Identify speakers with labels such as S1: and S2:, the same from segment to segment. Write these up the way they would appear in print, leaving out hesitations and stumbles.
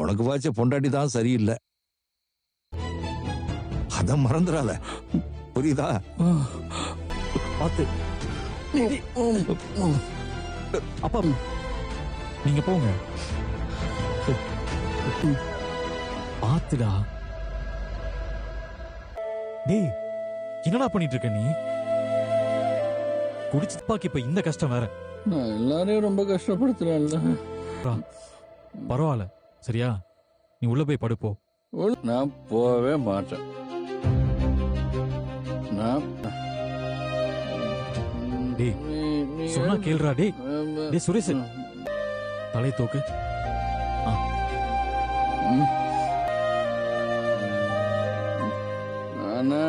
S1: உனக்கு வாச்ச பொண்டாட்டி தான் சரியில்லை, அத மறந்துடாத, புரியுதா?
S2: பார்த்து. அப்பா நீங்க போங்க. பாத்துடா. டேய் என்னடா பண்ணிட்டு இருக்க நீ? குடிச்சு பாக்கி இப்ப இந்த கஷ்டம் வேற.
S3: நான் எல்லாரையும் ரொம்ப கஷ்டப்படுத்துறேன்ல.
S2: பரவாயில்ல சரியா, நீ உள்ள போய் படுப்போ.
S3: நான் போகவே மாட்டேன்.
S2: டேய் சொன்னா கேளுடா. டேய் டேய் சுரேஷ் தலை தூக்கு.
S3: ஆனா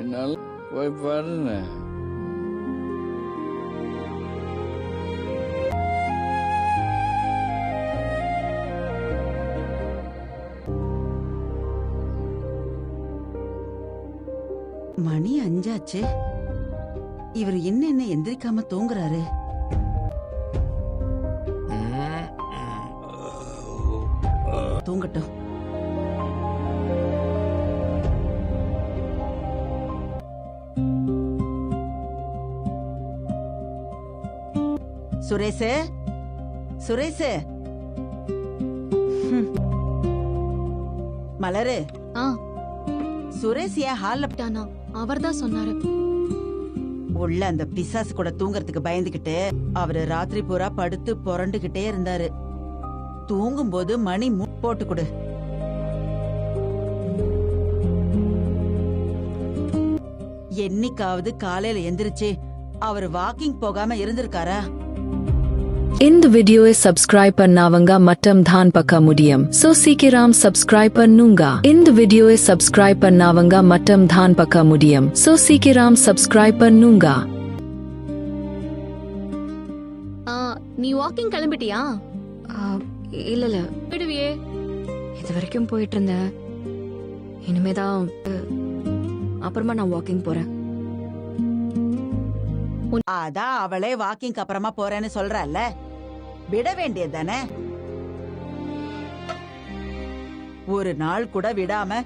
S3: என்னால போய் பாருங்க.
S4: மணி 5 ஆச்சு. இவர் என்ன எந்திரிக்காம தூங்குறாரு? தூங்கட்டும். சுரேஷ், சுரேஷ், மலரு. சுரேஷ் ஏன் ஹால்ல
S5: டானா? அவர்தான் சொன்னாரு.
S4: உள்ள அந்த பிசாசு கூட தூங்கறதுக்கு பயந்துகிட்டு அவரு ராத்திரி பூரா படுத்து புரண்டுகிட்டே இருந்தாரு. தூங்கும் போது மணி போட்டு கொடு. என்னைக்காவது காலையில எந்திரிச்சு அவர் வாக்கிங் போகாம இருந்திருக்காரா?
S6: இந்த வீடியோவை சப்ஸ்கிரைப் பண்ணாவங்க மட்டும் தான் பார்க்க முடியும். சோ சீக்கிரம் சப்ஸ்கிரைப் பண்ணுங்க. இந்த வீடியோவை சப்ஸ்கிரைப் பண்ணாவங்க மட்டும் தான் பார்க்க முடியும். சோ சீக்கிரம் சப்ஸ்கிரைப் பண்ணுங்க.
S5: நீ வாக்கிங் கிளம்பிட்டியா?
S7: இல்ல
S5: விடுவியே.
S7: இது வரைக்கும் போயிட்டு இருந்தேன். இனிமேதான் அப்புறமா நான் வாக்கிங் போறேன்.
S4: அதான் அவளே வாக்கிங் அப்புறமா போறேன்னு சொல்றல்ல, விட வேண்டியது தானே? ஒரு நாள் கூட விடாம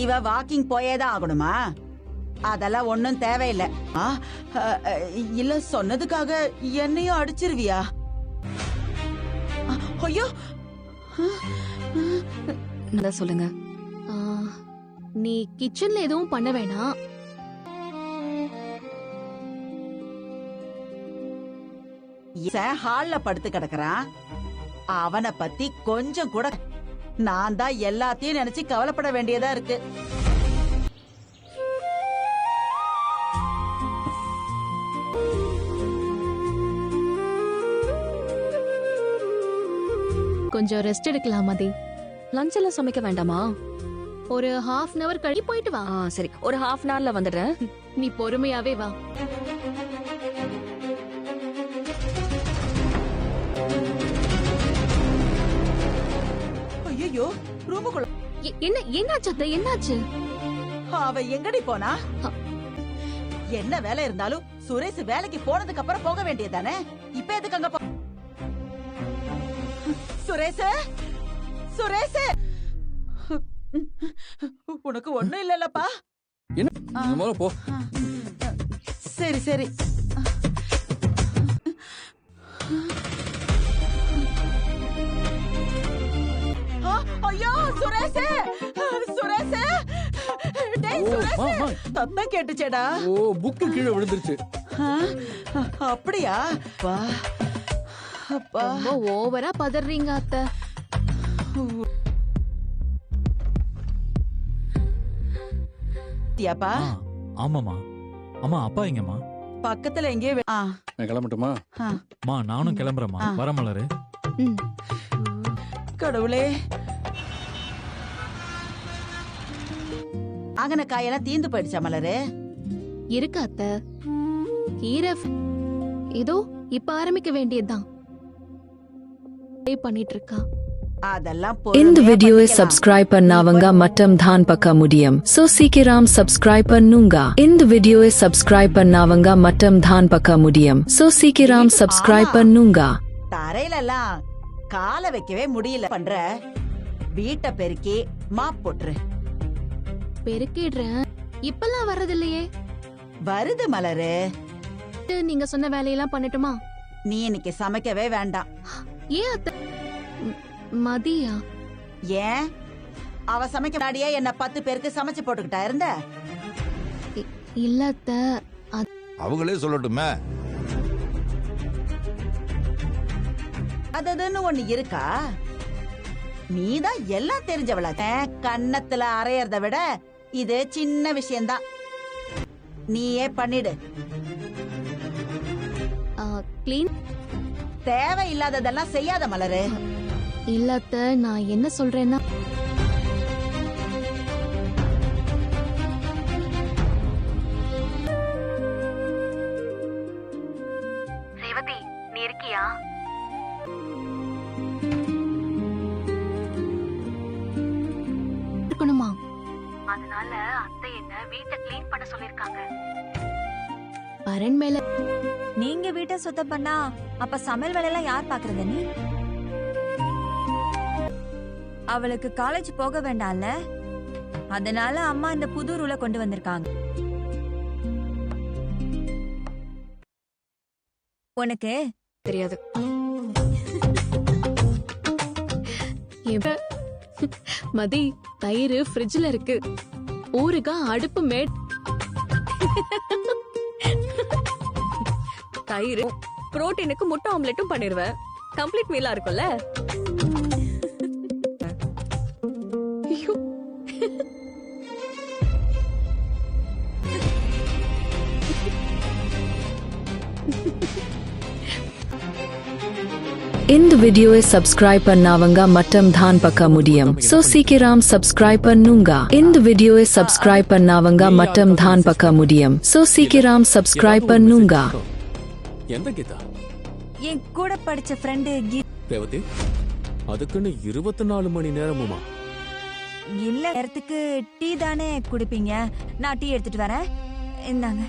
S4: இவ வாக்கிங் போயேதான் ஆகணுமா? அதெல்லாம் ஒன்னும் தேவையில்லை. இல்ல சொன்னதுக்காக என்னையும் அடிச்சிருவியா? ஐயோ
S7: சொல்லுங்க.
S5: நீ கிச்சன்ல எதுவும் பண்ண வேணாம்.
S4: ஹால்ல படுத்து கிடக்குறான். அவனை பத்தி கொஞ்சம் கூட நான் தான் எல்லாத்தையும் நினைச்சு கவலைப்பட வேண்டியதா இருக்கு.
S5: கொஞ்சம் ரெஸ்ட் எடுக்கலாம் மதி.
S7: லஞ்ச் எல்லாம் சமைக்க வேண்டாமா?
S5: ஒரு ½ hour கழிச்சு போயிட்டு வா.
S7: சரி, ஒரு ½ hourல வந்துடுறேன்.
S5: நீ பொறுமையாவே வா.
S4: ஐயோ ரூமுக்குள்ள
S5: என்னாச்சு? என்னாச்சு?
S4: அவ எங்கடி போனா? என்ன வேலை இருந்தாலும் சுரேஷ் வேலைக்கு போனதுக்கு அப்புறம் போக வேண்டியதானே? இப்ப எதுக்கு அங்க சுரேஷ்? சுரேஷ் உனக்கு ஒண்ணும் இல்லல்லப்பா?
S3: என்ன போ.
S4: சரி சரி. ஐயோ சுரேஷ், சுரேஷ், டேய் சுரேஷ், சத்தம் கேட்டுச்சேடா.
S3: ஓ, புக்கு கீழே விழுந்துருச்சு.
S4: அப்படியா? அப்பா அப்பா,
S5: ரொம்ப ஓவரா பதறீங்க அத்தை.
S4: தியாப்பா.
S2: ஆமாமா. அம்மா அப்பா எங்கம்மா?
S4: பக்கத்துல எங்கேயோ.
S3: நான் கிளம்பட்டுமா?
S2: நானும் கிளம்புறேம்மா. வர மலரு.
S4: கடவுளே, அங்கன காயெல்லாம் தீந்து போயிடுச்சா மலரு?
S5: இருக்கு அத்தை. கீரை இதோ இப்ப ஆரம்பிக்க வேண்டியதுதான். பண்ணிட்டு இருக்கா.
S4: அதெல்லாம்
S6: இந்த வீடியோவை சப்ஸ்கிரைப் பண்ணாவங்க மட்டும் தான் பார்க்க முடியும். சோ சீக்கிரம் சப்ஸ்கிரைப் பண்ணுங்க. இந்த வீடியோவை சப்ஸ்கிரைப் பண்ணாவங்க மட்டும் தான் பார்க்க முடியும். சோ சீக்கிரம் சப்ஸ்கிரைப் பண்ணுங்க.
S4: தரையில எல்லாம் காலை வைக்கவே முடியல பண்ற. வீட்டை பெருக்கி மாப் போட்டுரு.
S5: பெருக்கிடுறேன். இப்பெல்லாம் வர்றதில்லையே.
S4: வருது மலரு.
S5: நீங்க சொன்ன வேலையெல்லாம் பண்ணட்டுமா?
S4: நீ இன்னைக்கு சமைக்கவே வேண்டாம்.
S5: ஏன் அத்தை? மதியா?
S4: ஏன் அவ சமைக்க முன்னாடியே என்ன 10 பேருக்கு சமைச்சு போட்டுக்கிட்டா இருந்த?
S5: இல்ல அத்தை.
S1: அவங்களே சொல்லட்டுமே.
S4: அதுன்னு ஒண்ணு இருக்கா? நீதான் எல்லாம் தெரிஞ்சவளா. கன்னத்துல அரையறத விட இது சின்ன விஷயம்தான். நீயே பண்ணிடு.
S5: க்ளீன்
S4: தேவையில்லாததெல்லாம் செய்யாத மலரு.
S5: இல்ல அத்தை, நான் என்ன சொல்றேன்னா,
S8: ரேவதி நீ இருக்கியா?
S5: இருக்கணுமா?
S8: அதனால அத்தை என்ன வீட்டை க்ளீன் பண்ண சொல்லிருக்காங்க.
S5: பரன் மேல
S9: நீங்க வீட்டை சுத்தம் பண்ணா அப்ப சமையல் வேலையெல்லாம் யார் பாக்குறது? நீ அவளுக்கு காலேஜ் போக வேண்டாம்ல, அதனால அம்மா இந்த புது ரூலை கொண்டு வந்திருக்காங்க. உனக்கு
S7: தெரியாது.
S5: மதி, தயிர் ஃப்ரிட்ஜ்ல இருக்கு. ஊறுகாய் அடுப்பு மேட்.
S7: தயிர் புரோட்டீனுக்கு முட்டை ஆம்லெட்டும் பண்ணிடுவேன். கம்ப்ளீட் மீலா இருக்கும்ல. ஐயோ.
S6: இந்த வீடியோவை சப்ஸ்கிரைப் பண்ணாவங்க மட்டும் தான் பார்க்க முடியும். சோ சீக்கிரம் சப்ஸ்கிரைப் பண்ணுங்க. இந்த வீடியோவை சப்ஸ்கிரைப் பண்ணாவங்க மட்டும் தான் பார்க்க முடியும். சோ சீக்கிரம் சப்ஸ்கிரைப் பண்ணுங்க.
S10: எந்த கீதா?
S9: என் கூட படிச்ச ஃப்ரெண்டு
S10: ரேவதி, அதுக்குன்னு 24 மணி நேரமுமா?
S9: இல்ல, நேரத்துக்கு டீ தானே குடிப்பீங்க. நான் டீ எடுத்துட்டு வரேன், இந்தாங்க.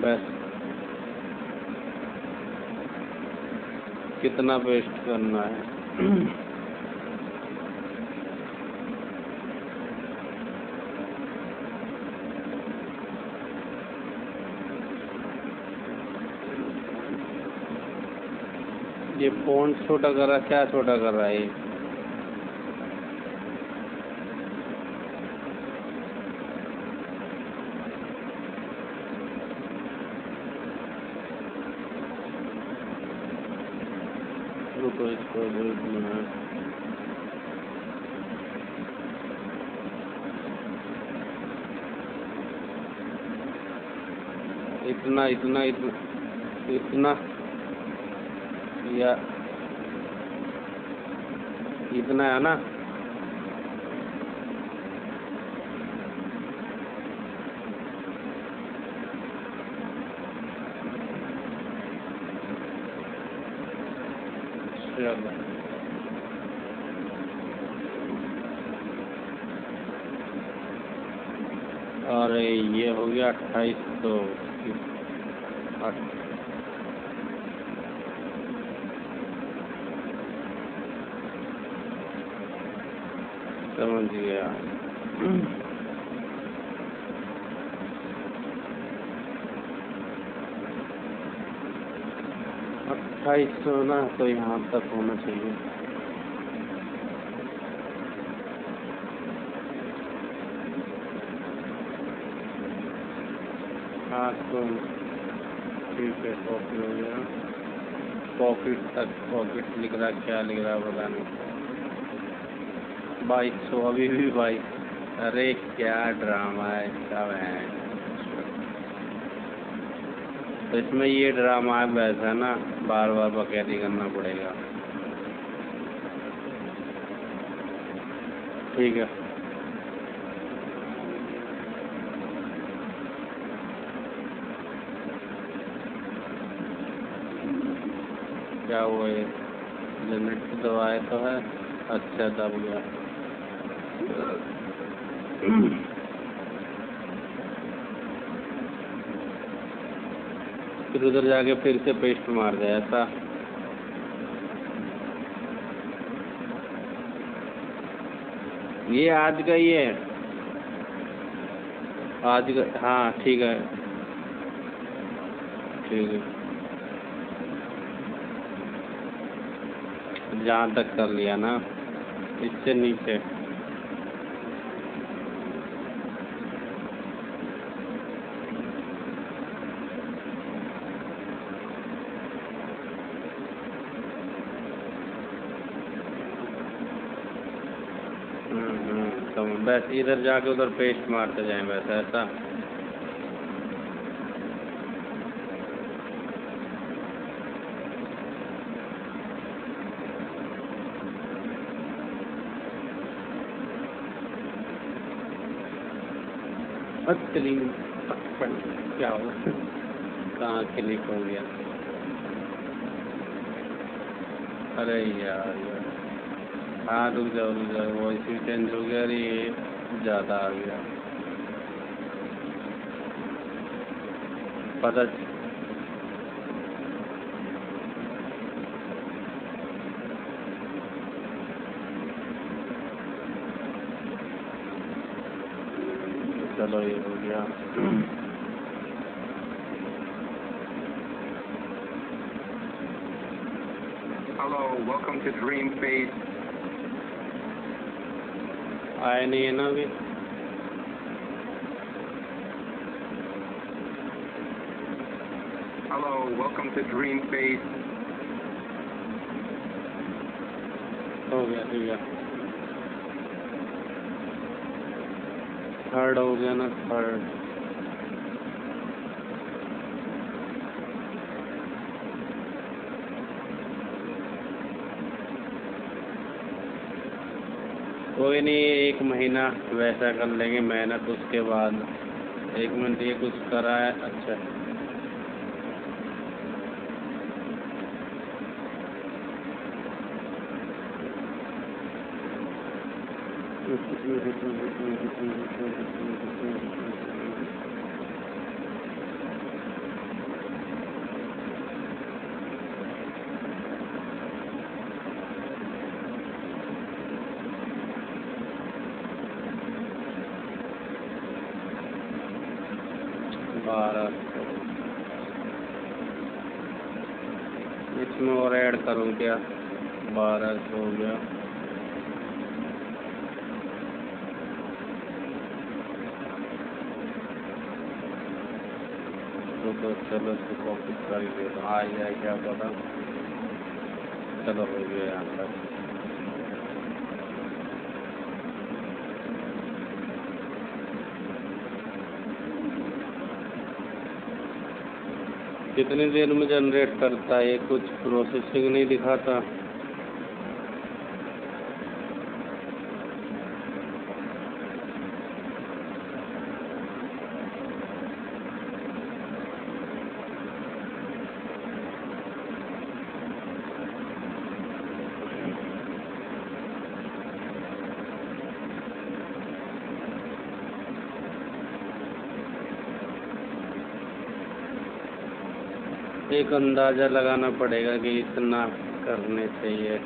S11: बस कितना वेस्ट करना है? ये फोन छोटा कर रहा, क्या छोटा कर रहा है ये? रुको इसको एक मिनट। इतना इतना इतना इतना या इतना है ना? अरे ये हो गया 2800। समझ गया। 2800 ना, तो यहाँ तक होना चाहिए। हाँ तो ठीक है, कॉपी हो गया। पॉकेट तक, पॉकेट लिख रहा, क्या लिख रहा पता नहीं। 2200 अभी भी 22। अरे क्या ड्रामा है इसका है। तो इसमें ये ड्रामा है वैसा ना, बार बार बकैती करना पड़ेगा। ठीक है। क्या हुआ ये? जनरेट दबाए तो है। अच्छा दब गया। फिर उधर जाके फिर से पेस्ट मार दे ऐसा। ये आज का ही है, आज का। हाँ ठीक है, ठीक है। जहाँ तक कर लिया ना, इससे नीचे। तो बस इधर जाके उधर पेस्ट मारते जाएं बस ऐसा। क्या हो, कहाँ क्लिक हो गया? अरे यार, हाँ रुक जाओ वॉइस भी चेंज हो गया। अरे ये ज़्यादा आ गया पता। चलो ये हो गया।
S12: Hello, welcome to Dream Phase.
S11: आया नहीं है ना अभी।
S12: Hello, welcome to Dream Phase.
S11: हो गया ठीक है। थर्ड हो गया ना, थर्ड। कोई नहीं, 1 महीना वैसा कर लेंगे मेहनत, उसके बाद 1 मिनट ये कुछ करा है। अच्छा इसमें और ऐड करूँ क्या? 1200 हो गया। तो चलो इसको कॉपी कर ही दे, आ जाए क्या पता। चलो हो गया यहाँ तक। कितनी देर में जनरेट करता है ये? कुछ प्रोसेसिंग नहीं दिखाता। एक अंदाज़ा लगाना पड़ेगा कि इतना करने चाहिए।